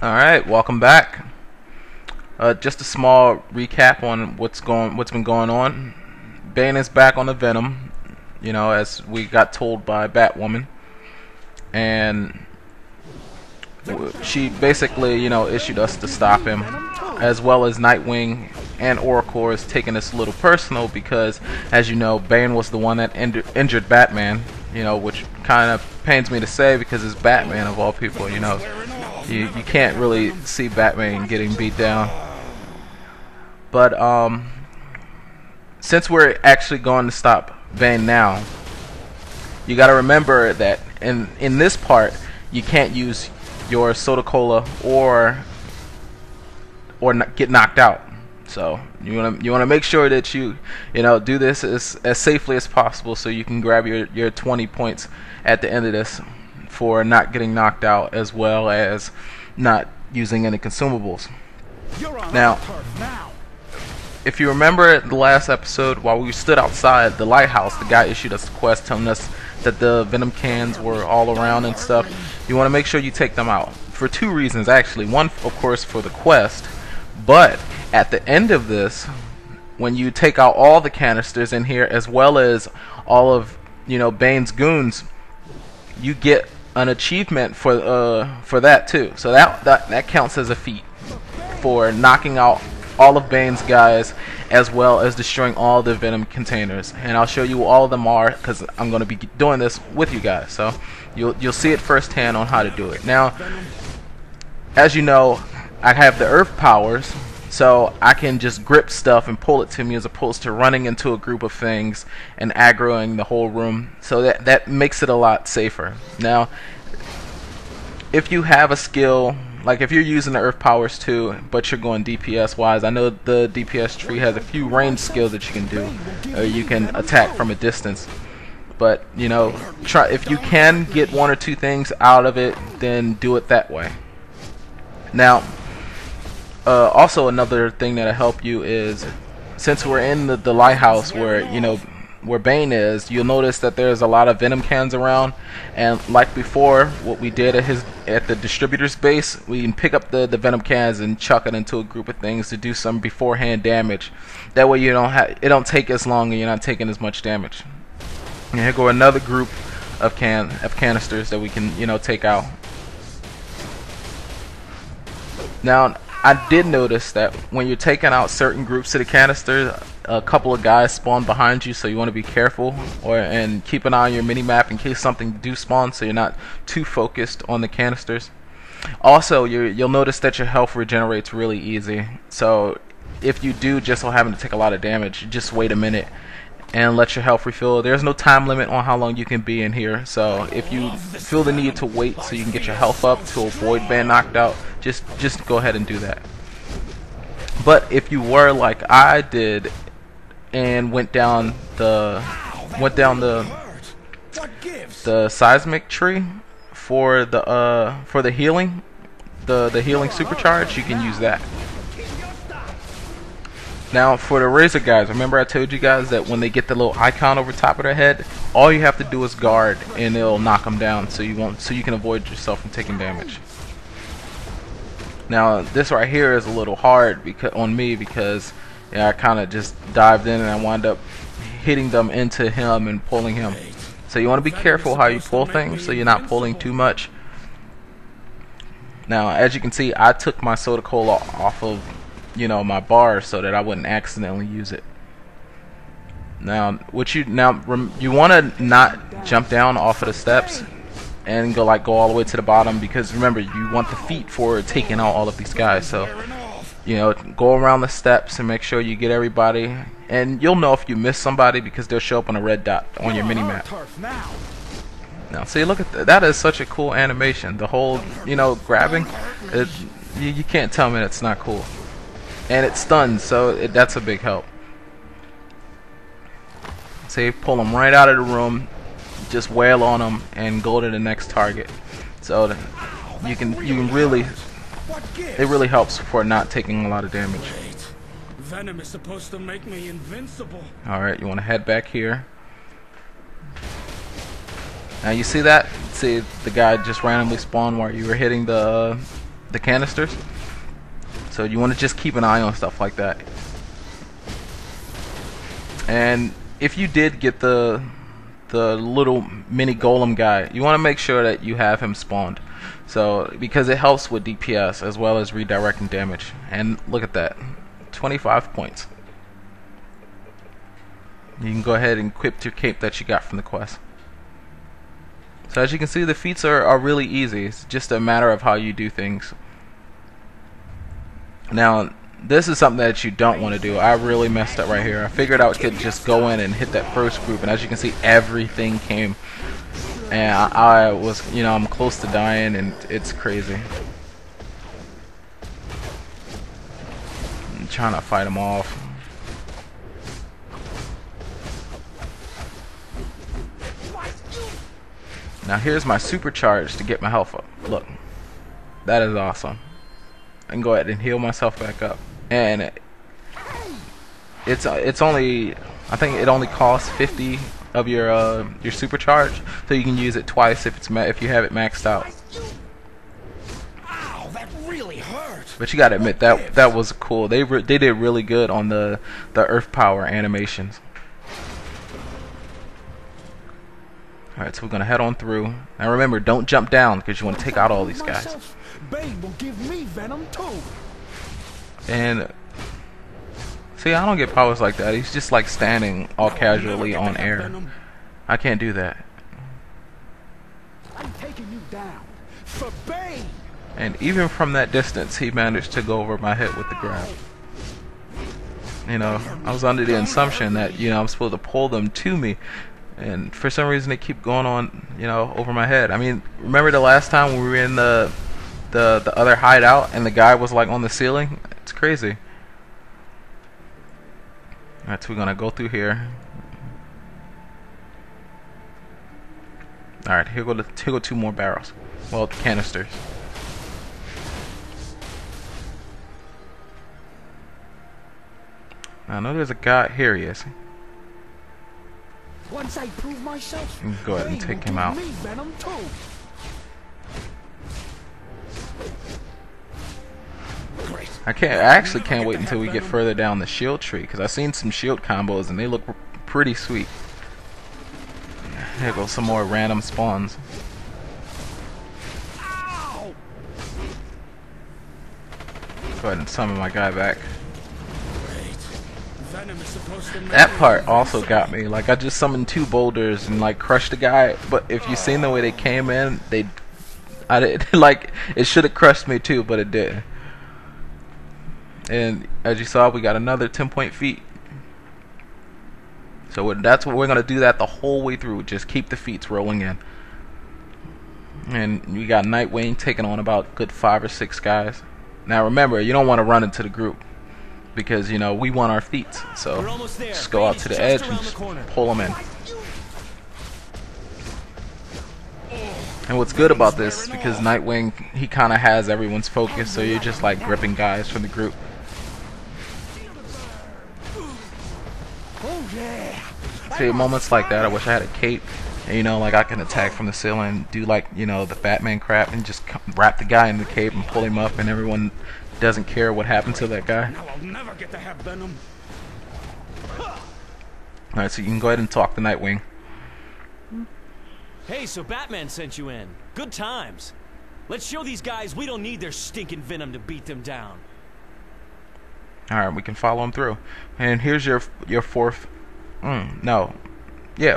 Alright, welcome back. Just a small recap on what's been going on. Bane is back on the Venom, as we got told by Batwoman, and she basically, issued us to stop him, as well as Nightwing and Oracle is taking this a little personal because, as you know, Bane was the one that injured Batman, which kind of pains me to say because it's Batman of all people, You can't really see Batman getting beat down. But since we're actually going to stop Bane now, you got to remember that in this part you can't use your soda cola or get knocked out. So you want to make sure that you do this as safely as possible, so you can grab your 20 points at the end of this for not getting knocked out, as well as not using any consumables. Now, if you remember the last episode, while we stood outside the lighthouse, the guy issued us a quest telling us that the Venom cans were all around and stuff. You want to make sure you take them out for two reasons, actually. One, of course, for the quest, but at the end of this, when you take out all the canisters in here, as well as all of Bane's goons, you get an achievement for that too. So that counts as a feat for knocking out all of Bane's guys, as well as destroying all the Venom containers. And I'll show you what all of them are, because I'm going to be doing this with you guys, so you'll see it firsthand on how to do it. Now, as you know, I have the earth powers, so I can just grip stuff and pull it to me, as opposed to running into a group of things and aggroing the whole room. So that makes it a lot safer. Now, if you have a skill, like if you're using the earth powers too, but you're going DPS wise, I know the DPS tree has a few range skills that you can do. You can attack from a distance. But try, if you can get one or two things out of it, then do it that way. Now, also another thing that'll help you is, since we're in the lighthouse where where Bane is, you'll notice that there's a lot of Venom cans around, and like before, what we did at the distributor's base, we can pick up the Venom cans and chuck it into a group of things to do some beforehand damage. That way it don't take as long and you're not taking as much damage. And here go another group of canisters that we can take out. Now, I did notice that when you're taking out certain groups of the canisters, a couple of guys spawn behind you, so you want to be careful and keep an eye on your mini-map in case something do spawn, so you're not too focused on the canisters. Also, you'll notice that your health regenerates really easy, so if you do just so happen to take a lot of damage, just wait a minute and let your health refill. There's no time limit on how long you can be in here, so if you feel the need to wait so you can get your health up to avoid being knocked out, just go ahead and do that. But if you were like I did and went down the seismic tree for the healing, the healing supercharge, you can use that. Now, for the razor guys, remember I told you guys that when they get the little icon over top of their head, all you have to do is guard and it'll knock them down, so you can avoid yourself from taking damage. Now, this right here is a little hard on me because I kind of just dived in and I wound up hitting them into him and pulling him. So you want to be careful how you pull things, so you're not pulling too much. Now, as you can see, I took my soda cola off of my bar so that I wouldn't accidentally use it. Now, you want to not jump down off of the steps and go all the way to the bottom, because remember, you want the feat for taking out all of these guys. So go around the steps and make sure you get everybody, and you'll know if you miss somebody because they'll show up on a red dot on your mini map. Now see, look at that is such a cool animation. The whole grabbing, you can't tell me that's not cool. And it stuns, so that's a big help. See, pull them right out of the room, just wail on them, and go to the next target. So that you can really, it really helps for not taking a lot of damage. Venom is supposed to make me invincible. All right, you want to head back here. Now you see that? See, the guy just randomly spawned while you were hitting the the canisters. So you want to just keep an eye on stuff like that. And if you did get the little mini golem guy, you want to make sure that you have him spawned. So because it helps with DPS as well as redirecting damage. And look at that, 25 points. You can go ahead and equip your cape that you got from the quest. So as you can see, the feats are really easy. It's just a matter of how you do things. Now, this is something that you don't want to do. I really messed up right here. I figured I could just go in and hit that first group, and as you can see, everything came. And I was, you know, I'm close to dying, and it's crazy. I'm trying to fight them off. Now here's my supercharge to get my health up. Look, that is awesome. I can go ahead and heal myself back up, and it's only, I think it only costs 50 of your supercharge, so you can use it twice if you have it maxed out. Ow, that really hurt. But you gotta admit that was cool. They did really good on the earth power animations. Alright, so we're gonna head on through. Now remember, don't jump down because you want to take out all these guys. Bane will give me venom too. And see, I don't get powers like that. He's just like standing all casually on air. I can't do that. I'm taking you down for Bane. And even from that distance, he managed to go over my head with the grab. You know, I was under the assumption that, you know, I'm supposed to pull them to me. And for some reason they keep going on, you know, over my head. I mean, remember the last time we were in the other hideout and the guy was like on the ceiling? It's crazy. Alright, so we're gonna go through here. Alright, here go 2 more barrels. Well, canisters. I know there's a guy. Here he is. Once I prove myself, Go ahead and take him out. I actually can't wait until we get further down the shield tree, because I've seen some shield combos and they look pretty sweet. Here goes some more random spawns. Go ahead and summon my guy back. That part also got me. Like, I just summoned 2 boulders and like crushed the guy, but if you seen the way they came in, I did like, it should have crushed me too, but it didn't. And as you saw, we got another 10-point feat. So that's what we're gonna do, that the whole way through. Just keep the feats rolling in. And we got Nightwing taking on about a good 5 or 6 guys. Now remember, you don't want to run into the group, because, you know, we want our feats. So just go out to the edge and just pull them in. And what's good about this, because Nightwing, he kind of has everyone's focus, so you're just like gripping guys from the group. See, moments like that, I wish I had a cape, and, you know, like I can attack from the ceiling, do like, you know, the Batman crap, and just wrap the guy in the cape and pull him up, and everyone doesn't care what happened to that guy. Now I'll never get to have venom. Alright, so you can go ahead and talk to Nightwing. Hey, so Batman sent you in. Good times. Let's show these guys we don't need their stinking venom to beat them down. Alright, we can follow him through. And here's your 4th...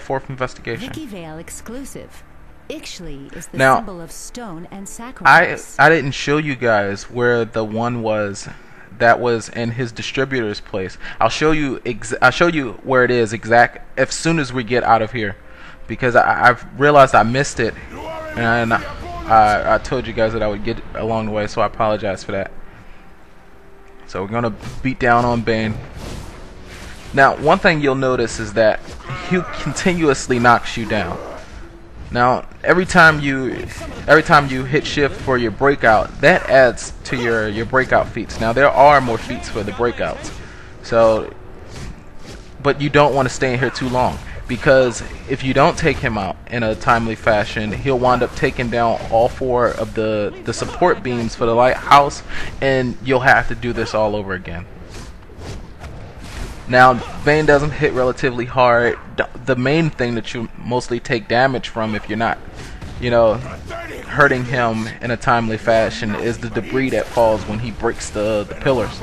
fourth investigation. Vicky Vale exclusive. Ixchli is the Now, symbol of stone and sacrifice. I didn't show you guys where the one was that was in his distributor's place. I'll show you where it is exact as soon as we get out of here, because I've realized I missed it, and I told you guys that I would get along the way, so I apologize for that. So we're gonna beat down on Bane. Now, one thing you'll notice is that he continuously knocks you down. Now, every time you hit shift for your breakout, that adds to your breakout feats. Now, there are more feats for the breakouts, so, but you don't want to stay in here too long, because if you don't take him out in a timely fashion, he'll wind up taking down all 4 of the support beams for the lighthouse, and you'll have to do this all over again. Now, Bane doesn't hit relatively hard. The main thing that you mostly take damage from, if you're not, you know, hurting him in a timely fashion, is the debris that falls when he breaks the pillars.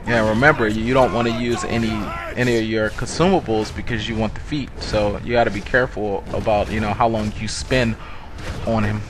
Yeah, remember, you don't want to use any of your consumables because you want the feat. So you got to be careful about, you know, how long you spend on him.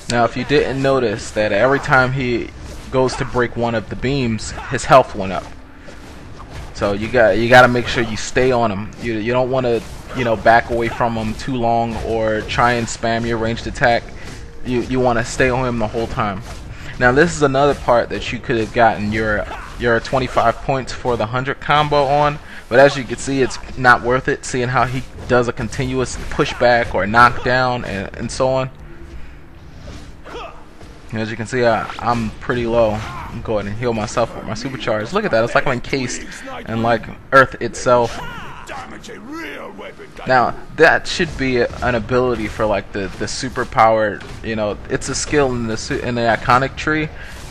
Now, if you didn't notice that every time he goes to break one of the beams, his health went up. So you got to make sure you stay on him. You don't want to, you know, back away from him too long or try and spam your ranged attack. You want to stay on him the whole time. Now, this is another part that you could have gotten your 25 points for the 100 combo on, but as you can see, it's not worth it, seeing how he does a continuous pushback or knockdown and so on. And as you can see, I'm pretty low. I'm going and heal myself with my supercharge. Look at that, it's like I'm encased in like Earth itself. Now, that should be an ability for like the super powered, you know, it's a skill in the iconic tree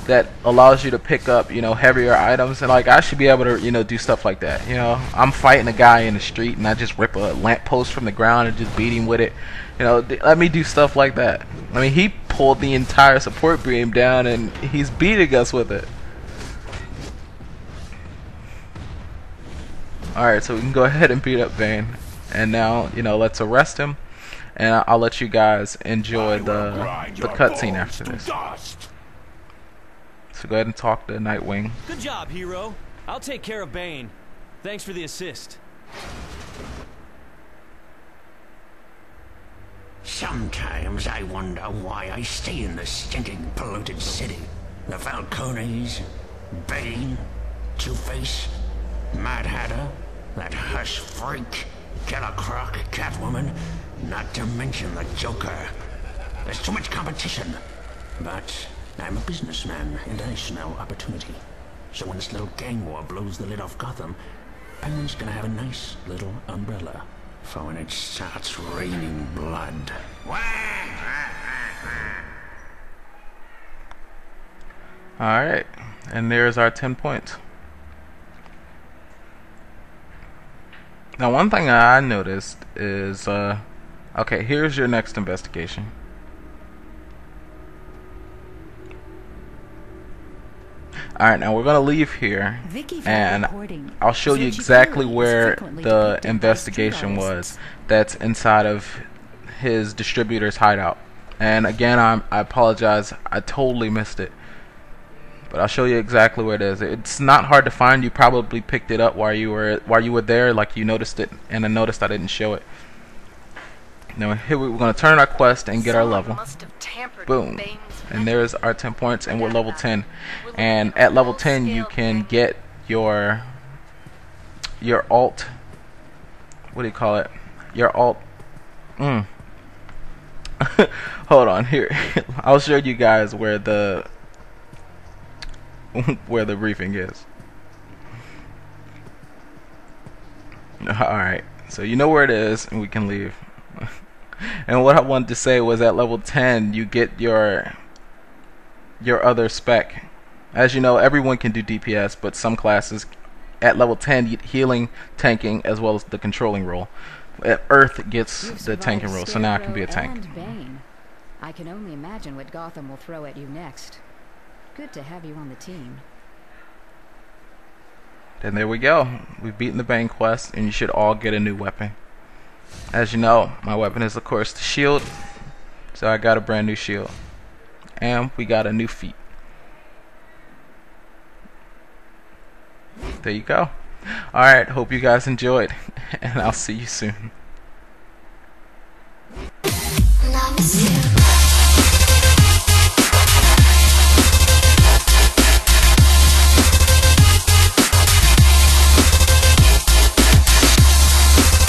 that allows you to pick up, you know, heavier items, and like I should be able to, you know, do stuff like that. You know, I'm fighting a guy in the street and I just rip a lamppost from the ground and just beat him with it. You know, let me do stuff like that. I mean, he pulled the entire support beam down and he's beating us with it. Alright, so we can go ahead and beat up Bane. And now, you know, let's arrest him. And I'll let you guys enjoy the cutscene after this. So go ahead and talk to Nightwing. Good job, hero. I'll take care of Bane. Thanks for the assist. Sometimes I wonder why I stay in this stinking, polluted city. The Falcones, Bane, Two-Face, Mad Hatter, that hush freak, Killer Croc, Catwoman, not to mention the Joker. There's too much competition. But I'm a businessman and I smell opportunity. So when this little gang war blows the lid off Gotham, Penguin's gonna have a nice little umbrella for when it starts raining blood. Alright, and there's our 10 points. Now, one thing I noticed is, okay, here's your next investigation. Alright, now we're going to leave here, and I'll show you exactly where the investigation was that's inside of his distributor's hideout. And again, I apologize, I totally missed it. But I'll show you exactly where it is. It's not hard to find. You probably picked it up while you were there, like you noticed it, and I noticed I didn't show it. Now here we're going to turn our quest and get our level. Boom. And there's our 10 points, and we're level 10. And at level 10, you can get your alt. What do you call it? Your alt. Hold on here. I'll show you guys where the briefing is. Alright, so you know where it is, and we can leave. And what I wanted to say was at level 10 you get your other spec. As you know, everyone can do DPS, but some classes at level 10 get healing, tanking, as well as the controlling role. Earth gets the tanking role, so now I can be a tank. Bane. I can only imagine what Gotham will throw at you next. Good to have you on the team. And there we go. We've beaten the Bane quest, and you should all get a new weapon. As you know, my weapon is of course the shield, so I got a brand new shield. And we got a new feat. There you go. Alright, hope you guys enjoyed, and I'll see you soon. Loves you.